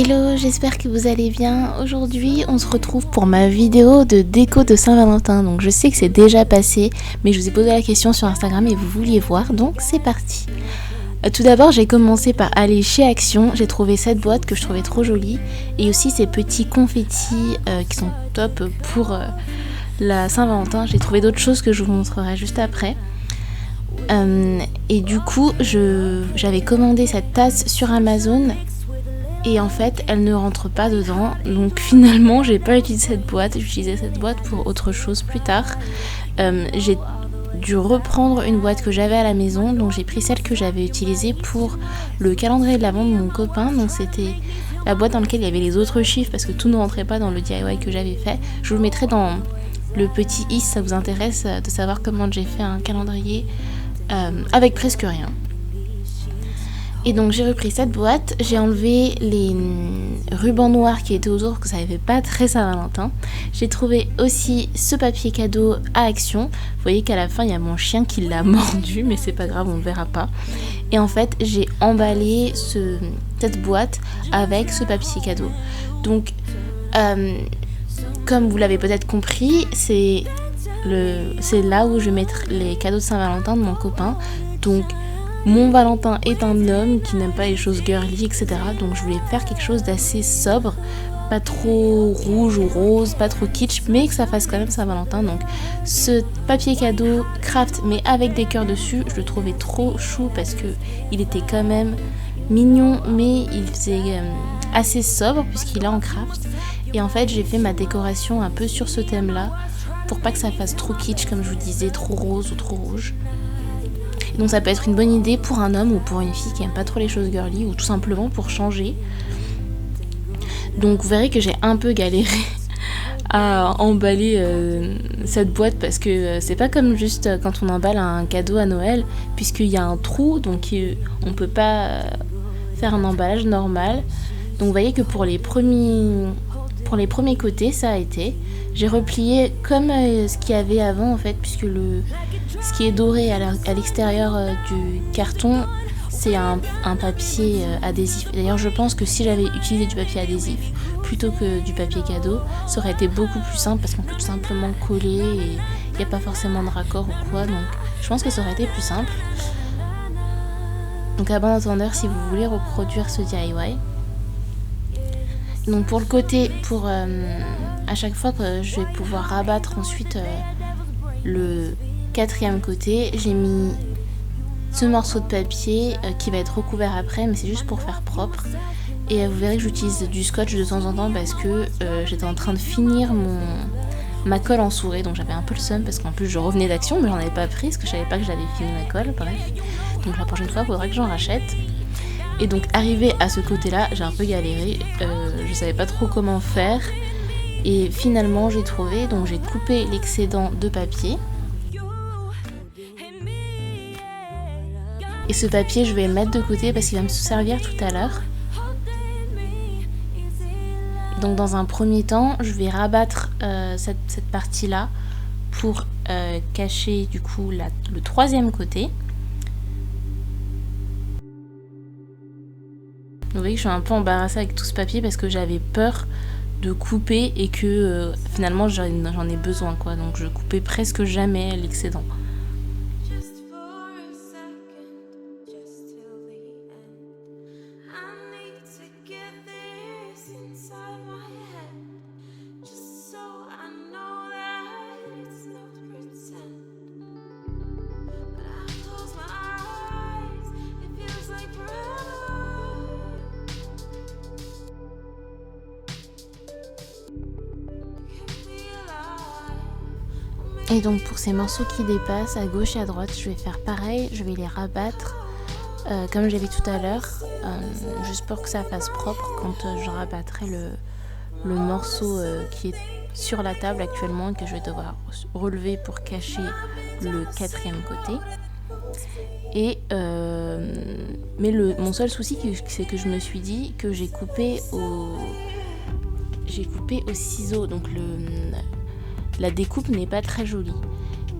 Hello, j'espère que vous allez bien. Aujourd'hui, on se retrouve pour ma vidéo de déco de Saint-Valentin. Donc je sais que c'est déjà passé, mais je vous ai posé la question sur Instagram et vous vouliez voir, donc c'est parti. Tout d'abord, j'ai commencé par aller chez Action. J'ai trouvé cette boîte que je trouvais trop jolie et aussi ces petits confettis qui sont top pour la Saint-Valentin. J'ai trouvé d'autres choses que je vous montrerai juste après. Et du coup, j'avais commandé cette tasse sur Amazon. Et en fait, elle ne rentre pas dedans. Donc finalement, j'ai pas utilisé cette boîte. J'utilisais cette boîte pour autre chose plus tard. J'ai dû reprendre une boîte que j'avais à la maison. Donc j'ai pris celle que j'avais utilisée pour le calendrier de l'Avent de mon copain. Donc c'était la boîte dans laquelle il y avait les autres chiffres parce que tout ne rentrait pas dans le DIY que j'avais fait. Je vous le mettrai dans le petit i si ça vous intéresse de savoir comment j'ai fait un calendrier avec presque rien. Et donc j'ai repris cette boîte, j'ai enlevé les rubans noirs qui étaient autour, parce que ça n'avait pas très Saint-Valentin. J'ai trouvé aussi ce papier cadeau à Action. Vous voyez qu'à la fin il y a mon chien qui l'a mordu, mais c'est pas grave, on ne verra pas. Et en fait j'ai emballé cette boîte avec ce papier cadeau. Donc comme vous l'avez peut-être compris, c'est là où je vais mettre les cadeaux de Saint-Valentin de mon copain. Donc mon Valentin est un homme qui n'aime pas les choses girly, etc. Donc je voulais faire quelque chose d'assez sobre, pas trop rouge ou rose, pas trop kitsch, mais que ça fasse quand même Saint-Valentin. Donc ce papier cadeau craft, mais avec des cœurs dessus, je le trouvais trop chou parce que il était quand même mignon, mais il faisait assez sobre puisqu'il est en craft. Et en fait, j'ai fait ma décoration un peu sur ce thème-là pour pas que ça fasse trop kitsch, comme je vous disais, trop rose ou trop rouge. Donc ça peut être une bonne idée pour un homme ou pour une fille qui aime pas trop les choses girly ou tout simplement pour changer. Donc vous verrez que j'ai un peu galéré à emballer cette boîte parce que c'est pas comme juste quand on emballe un cadeau à Noël puisqu'il y a un trou, donc on peut pas faire un emballage normal. Donc vous voyez que pour les premiers côtés ça a été. J'ai replié comme ce qu'il y avait avant en fait, puisque ce qui est doré à l'extérieur du carton, c'est un papier adhésif. D'ailleurs je pense que si j'avais utilisé du papier adhésif plutôt que du papier cadeau, ça aurait été beaucoup plus simple parce qu'on peut tout simplement coller et il n'y a pas forcément de raccord ou quoi. Donc je pense que ça aurait été plus simple. Donc à bon entendeur, si vous voulez reproduire ce DIY. Donc pour le côté, à chaque fois que je vais pouvoir rabattre ensuite le quatrième côté, j'ai mis ce morceau de papier qui va être recouvert après, mais c'est juste pour faire propre. Et vous verrez que j'utilise du scotch de temps en temps parce que j'étais en train de finir ma colle en souris, donc j'avais un peu le seum parce qu'en plus je revenais d'Action, mais j'en avais pas pris parce que je savais pas que j'avais fini ma colle, bref. Donc la prochaine fois, il faudra que j'en rachète. Et donc arrivé à ce côté-là, j'ai un peu galéré, je savais pas trop comment faire. Et finalement j'ai trouvé, donc j'ai coupé l'excédent de papier. Et ce papier je vais le mettre de côté parce qu'il va me servir tout à l'heure. Donc dans un premier temps, je vais rabattre cette partie-là pour cacher du coup le troisième côté. Vous voyez que je suis un peu embarrassée avec tout ce papier parce que j'avais peur de couper et que finalement j'en ai besoin quoi. Donc je coupais presque jamais l'excédent. Et donc pour ces morceaux qui dépassent à gauche et à droite, je vais faire pareil, je vais les rabattre comme j'avais tout à l'heure, juste pour que ça fasse propre quand je rabattrai le morceau qui est sur la table actuellement et que je vais devoir relever pour cacher le quatrième côté. Et mais mon seul souci c'est que je me suis dit que j'ai coupé au ciseau, donc la découpe n'est pas très jolie.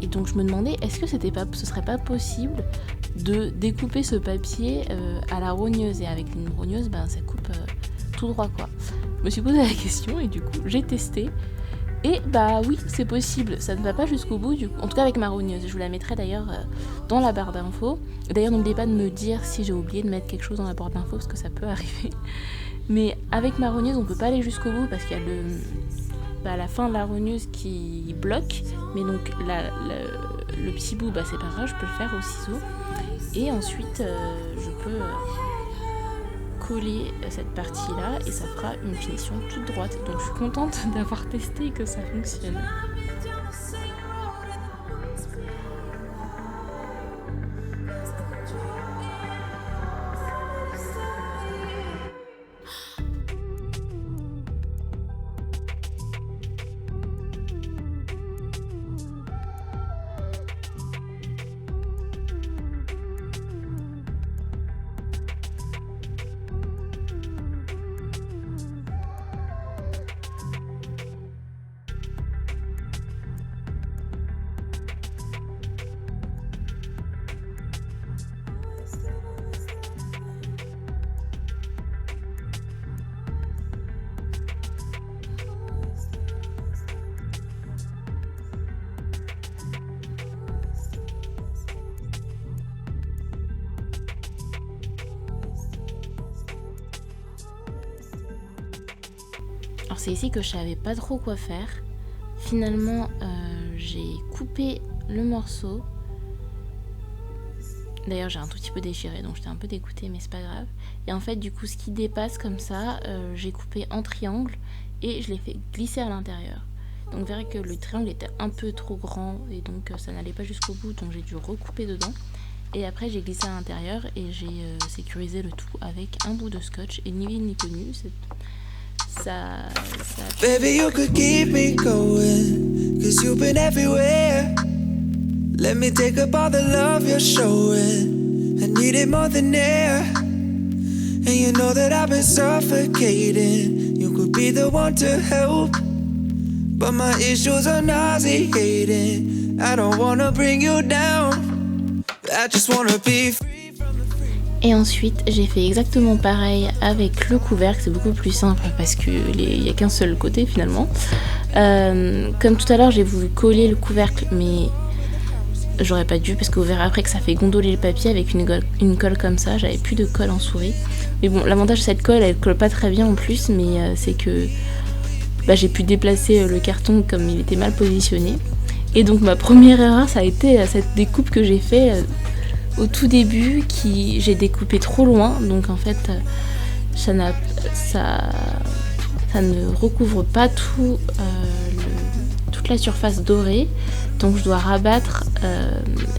Et donc je me demandais, est-ce que ce serait pas possible de découper ce papier à la rogneuse. Et avec une rogneuse, ça coupe tout droit quoi. Je me suis posé la question et du coup j'ai testé. Et bah oui, c'est possible, ça ne va pas jusqu'au bout, en tout cas avec ma rogneuse. Je vous la mettrai d'ailleurs dans la barre d'infos. D'ailleurs n'oubliez pas de me dire si j'ai oublié de mettre quelque chose dans la barre d'infos parce que ça peut arriver. Mais avec ma rogneuse on peut pas aller jusqu'au bout parce qu'il y a la fin de la rogneuse qui bloque. Mais donc le petit bout, c'est pas grave, je peux le faire au ciseau. Et ensuite je peux coller cette partie là et ça fera une finition toute droite, donc je suis contente d'avoir testé et que ça fonctionne. Alors c'est ici que je savais pas trop quoi faire. Finalement j'ai coupé le morceau. D'ailleurs j'ai un tout petit peu déchiré donc j'étais un peu dégoûtée mais c'est pas grave. Et en fait du coup ce qui dépasse comme ça j'ai coupé en triangle et je l'ai fait glisser à l'intérieur. Donc vous verrez que le triangle était un peu trop grand et donc ça n'allait pas jusqu'au bout, donc j'ai dû recouper dedans. Et après j'ai glissé à l'intérieur et j'ai sécurisé le tout avec un bout de scotch et ni vu ni connu. Ça... Baby, you could keep me going, 'cause you've been everywhere. Let me take up all the love you're showing. I need it more than air. And you know that I've been suffocating. You could be the one to help, but my issues are nauseating. I don't wanna bring you down. I just wanna be free. Et ensuite j'ai fait exactement pareil avec le couvercle, c'est beaucoup plus simple parce qu'il n'y a qu'un seul côté finalement. Comme tout à l'heure j'ai voulu coller le couvercle mais j'aurais pas dû parce que vous verrez après que ça fait gondoler le papier avec une colle comme ça, j'avais plus de colle en souris. Mais bon, l'avantage de cette colle, elle colle pas très bien en plus, mais c'est que j'ai pu déplacer le carton comme il était mal positionné. Et donc ma première erreur ça a été cette découpe que j'ai fait au tout début, j'ai découpé trop loin, donc en fait ça ne recouvre pas toute la surface dorée, donc je dois rabattre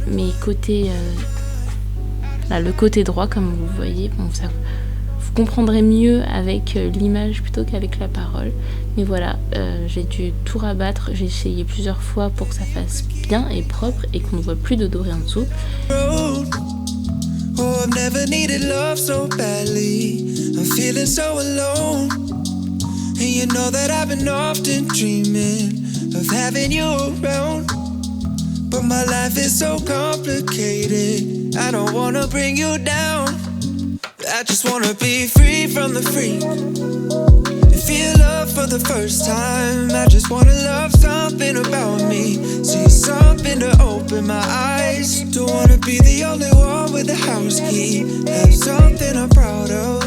mes côtés, le côté droit comme vous voyez. Bon, ça, vous comprendrez mieux avec l'image plutôt qu'avec la parole, mais voilà, j'ai dû tout rabattre, j'ai essayé plusieurs fois pour que ça fasse bien et propre et qu'on ne voit plus de doré en dessous. Oh, I've never needed love so badly. I'm feeling so alone. And you know that I've been often dreaming of having you around. But my life is so complicated. I don't wanna bring you down. I just wanna be free from the freak. Feel love for the first time. I just wanna love something about me. See something to open my eyes. Don't wanna be the only one with a house key. Have something I'm proud of.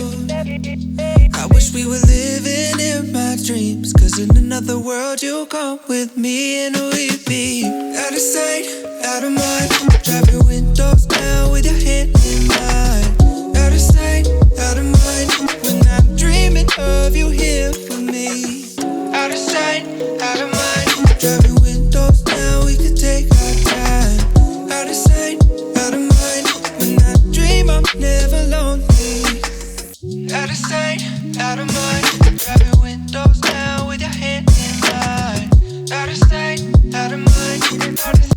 I wish we were living in my dreams, 'cause in another world you'll come with me and we'd be out of sight, out of mind. Drive your windows down with your head in mine. Out of sight, out of mind. When I'm dreaming of you here for me. Out of sight, out of mind. Drive your windows down, we could take our time. Out of sight, out of mind. When I dream I'm never lonely. Out of sight, out of mind. Drive your windows down with your head in mine. Out of sight, out of mind. Out of sight.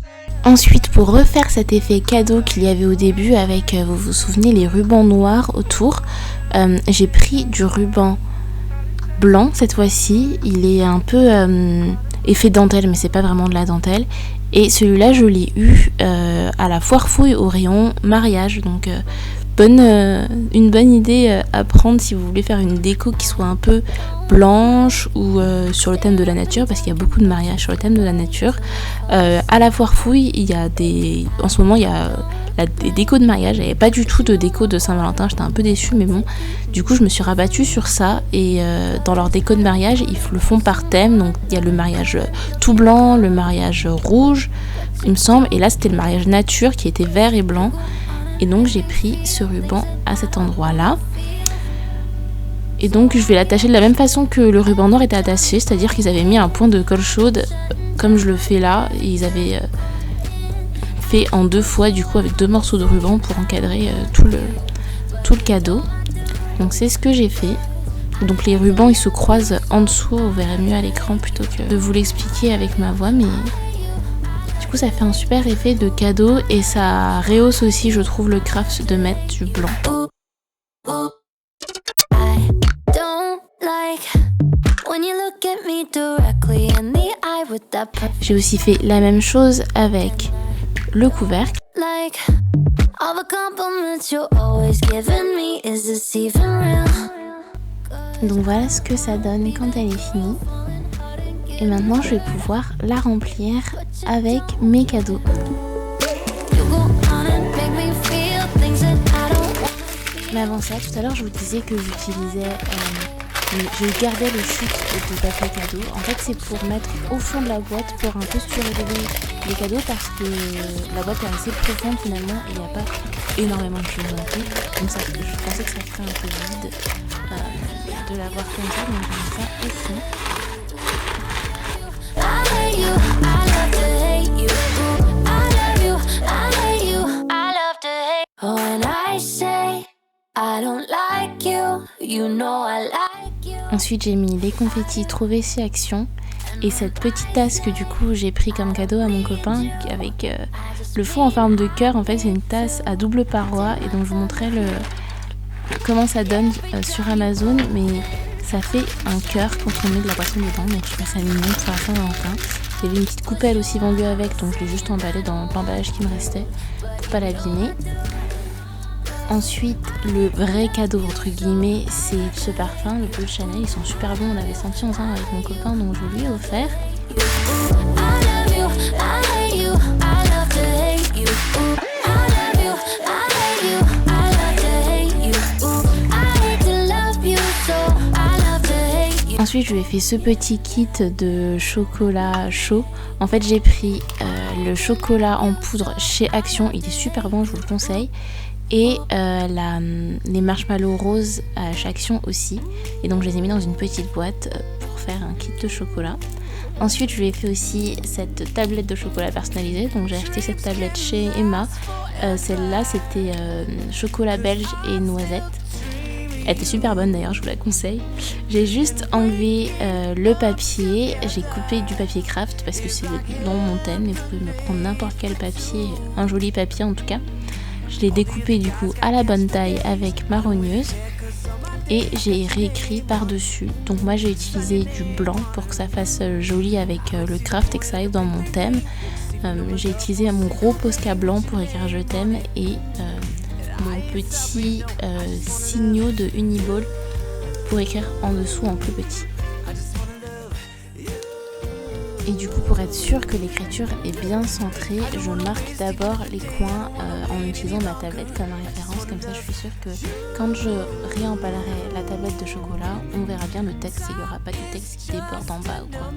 Ensuite, pour refaire cet effet cadeau qu'il y avait au début avec, vous vous souvenez, les rubans noirs autour, j'ai pris du ruban blanc cette fois-ci. Il est un peu effet dentelle, mais c'est pas vraiment de la dentelle. Et celui-là, je l'ai eu à la foire fouille au rayon mariage. Donc une bonne idée à prendre si vous voulez faire une déco qui soit un peu blanche ou sur le thème de la nature, parce qu'il y a beaucoup de mariages sur le thème de la nature. À la Foire Fouille, en ce moment il y a des décos de mariage. Il n'y avait pas du tout de déco de Saint-Valentin, j'étais un peu déçue, mais bon, du coup je me suis rabattue sur ça. Et dans leur déco de mariage, ils le font par thème. Donc il y a le mariage tout blanc, le mariage rouge, il me semble, et là c'était le mariage nature qui était vert et blanc. Et donc j'ai pris ce ruban à cet endroit-là. Et donc je vais l'attacher de la même façon que le ruban noir était attaché, c'est-à-dire qu'ils avaient mis un point de colle chaude comme je le fais là. Et ils avaient fait en 2 fois, du coup, avec 2 morceaux de ruban pour encadrer tout le cadeau. Donc c'est ce que j'ai fait. Donc les rubans ils se croisent en dessous, vous verrez mieux à l'écran plutôt que de vous l'expliquer avec ma voix, mais du coup ça fait un super effet de cadeau et ça rehausse aussi, je trouve, le craft de mettre du blanc. J'ai aussi fait la même chose avec le couvercle. Donc voilà ce que ça donne quand elle est finie. Et maintenant je vais pouvoir la remplir avec mes cadeaux. Mais avant ça, tout à l'heure je vous disais que je gardais le chute de papier cadeau. En fait c'est pour mettre au fond de la boîte pour un peu surélever les cadeaux, parce que la boîte est assez profonde finalement et il n'y a pas énormément de choses non plus. Donc ça, je pensais que ça ferait un peu vide de l'avoir comme ça, donc je mets ça au fond. Ensuite j'ai mis les confettis trouvés chez Action et cette petite tasse que du coup j'ai pris comme cadeau à mon copain avec le fond en forme de cœur. En fait c'est une tasse à double paroi et donc je vous montrerai comment ça donne sur Amazon, mais ça fait un cœur quand on met de la boisson dedans, donc je trouve ça mignon pour la Saint-Valentin. Il y avait une petite coupelle aussi vendue avec, donc je l'ai juste emballée dans l'emballage qui me restait pour pas l'abîmer. Ensuite, le vrai cadeau entre guillemets, c'est ce parfum, le Bleu de Chanel. Ils sont super bons, on l'avait senti ensemble avec mon copain, donc je lui ai offert. Ensuite, je lui ai fait ce petit kit de chocolat chaud. En fait, j'ai pris le chocolat en poudre chez Action, il est super bon, je vous le conseille. Et les marshmallows roses chez Action aussi. Et donc je les ai mis dans une petite boîte pour faire un kit de chocolat. Ensuite je lui ai fait aussi cette tablette de chocolat personnalisée. Donc j'ai acheté cette tablette chez Emma. Celle-là c'était chocolat belge et noisette. Elle était super bonne d'ailleurs, je vous la conseille. J'ai juste enlevé le papier. J'ai coupé du papier craft parce que c'est dans mon thème. Mais vous pouvez me prendre n'importe quel papier, un joli papier en tout cas. Je l'ai découpé du coup à la bonne taille avec ma rogneuse et j'ai réécrit par-dessus. Donc moi j'ai utilisé du blanc pour que ça fasse joli avec le craft et que ça aille dans mon thème. J'ai utilisé mon gros Posca blanc pour écrire je t'aime et mon petit signaux de Uniball pour écrire en dessous en plus petit. Et du coup, pour être sûr que l'écriture est bien centrée, je marque d'abord les coins en utilisant ma tablette comme référence. Comme ça, je suis sûre que quand je réemballerai la tablette de chocolat, on verra bien le texte et il n'y aura pas du texte qui déborde en bas ou quoi.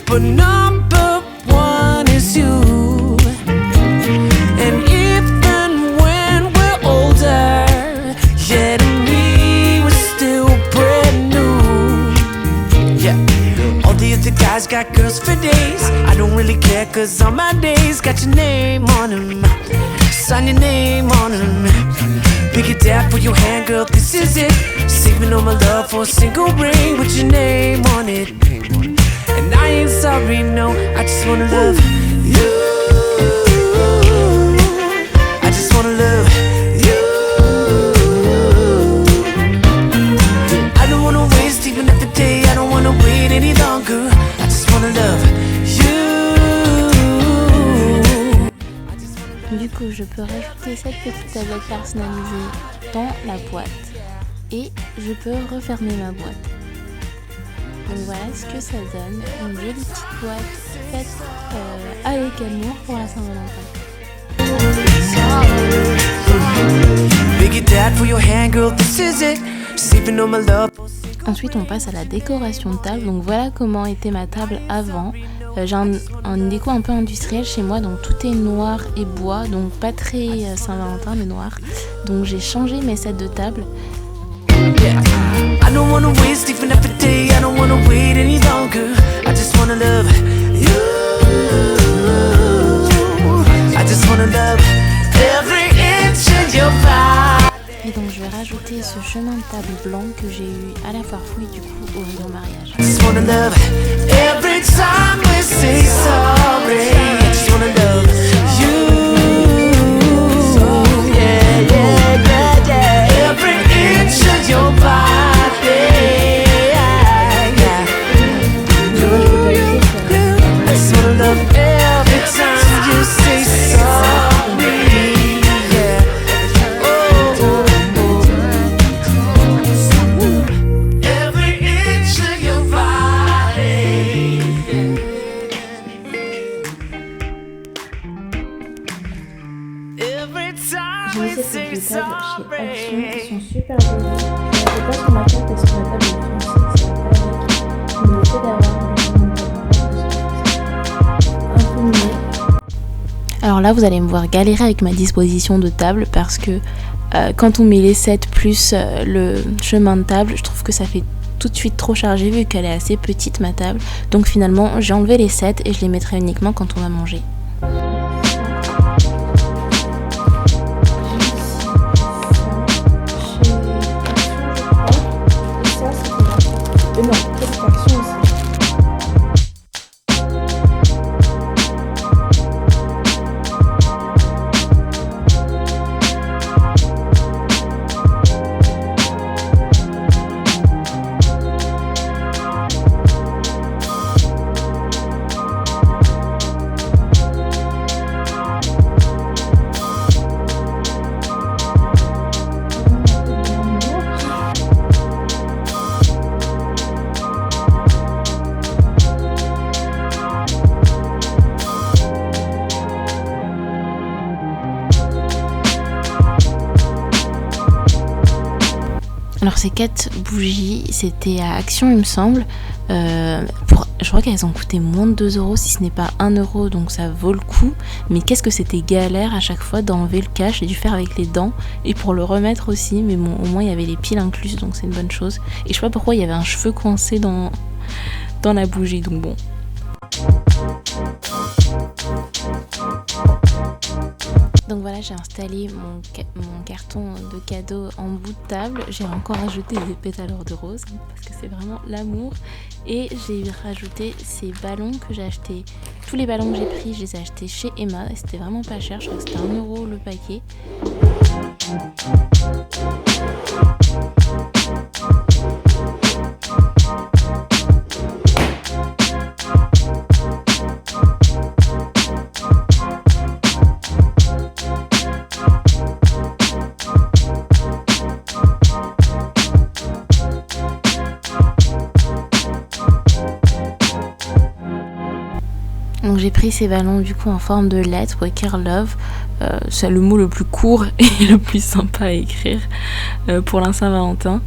But number one is you. And even when we're older, yeah, to me we're still brand new. Yeah. All the other guys got girls for days. I don't really care cause all my days got your name on them. Sign your name on them. Pick it down, put your hand, girl, this is it. Saving all my love for a single ring with your name on it. And I ain't sorry, no, I just wanna love you. I just wanna love you. I don't wanna waste even another day. I don't wanna wait any longer. I just wanna love you. Du coup, je peux rajouter cette petite tablette personnalisée dans la boîte et je peux refermer ma boîte. Donc voilà ce que ça donne, une jolie petite boîte faite avec amour pour la Saint-Valentin. Ensuite on passe à la décoration de table, donc voilà comment était ma table avant. J'ai un déco un peu industriel chez moi, donc tout est noir et bois, donc pas très Saint-Valentin mais noir. Donc j'ai changé mes sets de table. I don't wanna waste even every day. I don't wanna wait any longer. I just wanna love you. I just wanna love every inch of your body. Et donc je vais rajouter ce chemin de table blanc que j'ai eu à la foire fouille du coup au rayon mariage. I just wanna love every time we say sorry. I just wanna love you. Yeah, yeah, yeah, yeah. Every inch of your body. J'ai mis ces petites tables chez Action, elles sont super jolies. Je ne sais pas sur ma table parce que ma table est française, ça va pas avec. Mais le fait d'avoir un peu mieux. Alors là, vous allez me voir galérer avec ma disposition de table parce que quand on met les sets plus le chemin de table, je trouve que ça fait tout de suite trop chargé vu qu'elle est assez petite ma table. Donc finalement, j'ai enlevé les sets et je les mettrai uniquement quand on va manger. Non, satisfaction aussi. Alors ces 4 bougies, c'était à Action il me semble. Je crois qu'elles ont coûté moins de 2 € si ce n'est pas 1 €, donc ça vaut le coup. Mais qu'est-ce que c'était galère à chaque fois d'enlever le cache, j'ai dû faire avec les dents. Et pour le remettre aussi, mais bon, au moins il y avait les piles incluses, donc c'est une bonne chose. Et je sais pas pourquoi il y avait un cheveu coincé dans la bougie, donc bon. Donc voilà, j'ai installé mon carton de cadeaux en bout de table. J'ai encore ajouté des pétales de rose parce que c'est vraiment l'amour. Et j'ai rajouté ces ballons que j'ai achetés. Tous les ballons que j'ai pris, je les ai achetés chez Emma. Et c'était vraiment pas cher, je crois que c'était 1 € le paquet. Donc j'ai pris ces ballons du coup en forme de lettre pour écrire love. C'est le mot le plus court et le plus sympa à écrire pour la Saint-Valentin.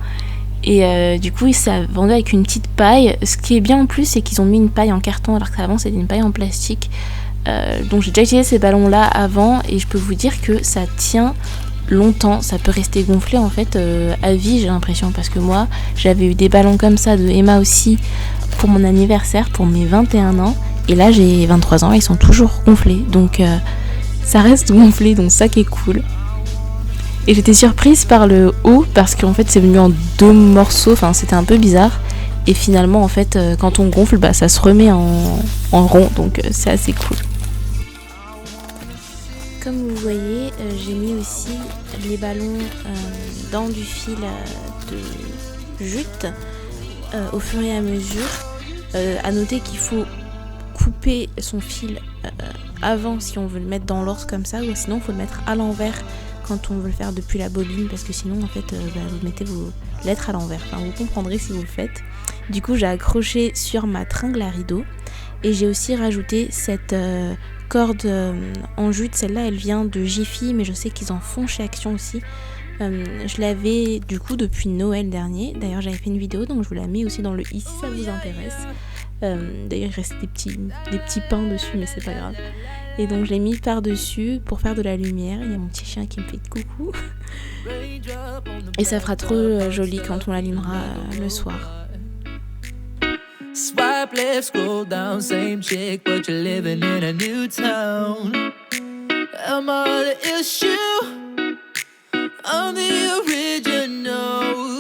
Et du coup, ça a vendu avec une petite paille. Ce qui est bien en plus, c'est qu'ils ont mis une paille en carton alors qu'avant c'était une paille en plastique. Donc j'ai déjà utilisé ces ballons-là avant et je peux vous dire que ça tient longtemps. Ça peut rester gonflé en fait à vie, j'ai l'impression. Parce que moi, j'avais eu des ballons comme ça de Emma aussi pour mon anniversaire, pour mes 21 ans. Et là, j'ai 23 ans et ils sont toujours gonflés. Donc ça reste gonflé, donc ça qui est cool. Et j'étais surprise par le haut parce qu'en fait c'est venu en 2 morceaux, enfin c'était un peu bizarre. Et finalement en fait quand on gonfle, bah, ça se remet en rond, donc c'est assez cool. Comme vous voyez, j'ai mis aussi les ballons dans du fil de jute au fur et à mesure. À noter qu'il faut couper son fil avant si on veut le mettre dans l'ordre comme ça, ou sinon il faut le mettre à l'envers quand on veut le faire depuis la bobine, parce que sinon en fait vous mettez vos lettres à l'envers, enfin vous comprendrez si vous le faites. Du coup j'ai accroché sur ma tringle à rideau et j'ai aussi rajouté cette corde en jute. Celle-là elle vient de Jiffy, mais je sais qu'ils en font chez Action aussi. Je l'avais du coup depuis Noël dernier, d'ailleurs j'avais fait une vidéo donc je vous la mets aussi dans le i si ça vous intéresse. D'ailleurs il reste des petits pains dessus mais c'est pas grave. Et donc je l'ai mis par dessus pour faire de la lumière. Il y a mon petit chien qui me fait coucou. Et ça fera trop joli quand on l'allumera le soir. Swipe left, scroll down, same chick, but you're living in a new town. Am I the issue? I'm the original.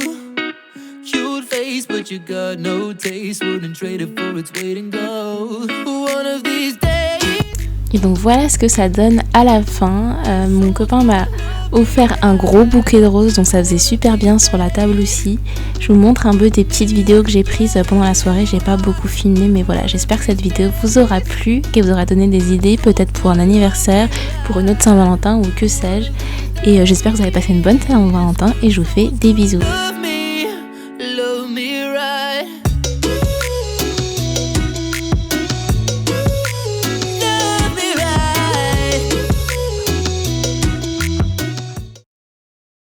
Cute face, but you got no taste. Wouldn't trade it for its weight in gold. One of these days. Et donc voilà ce que ça donne à la fin. Mon copain m'a offert un gros bouquet de roses, donc ça faisait super bien sur la table aussi. Je vous montre un peu des petites vidéos que j'ai prises pendant la soirée. J'ai pas beaucoup filmé, mais voilà, j'espère que cette vidéo vous aura plu, qu'elle vous aura donné des idées, peut-être pour un anniversaire, pour une autre Saint-Valentin ou que sais-je. Et j'espère que vous avez passé une bonne Saint-Valentin et je vous fais des bisous.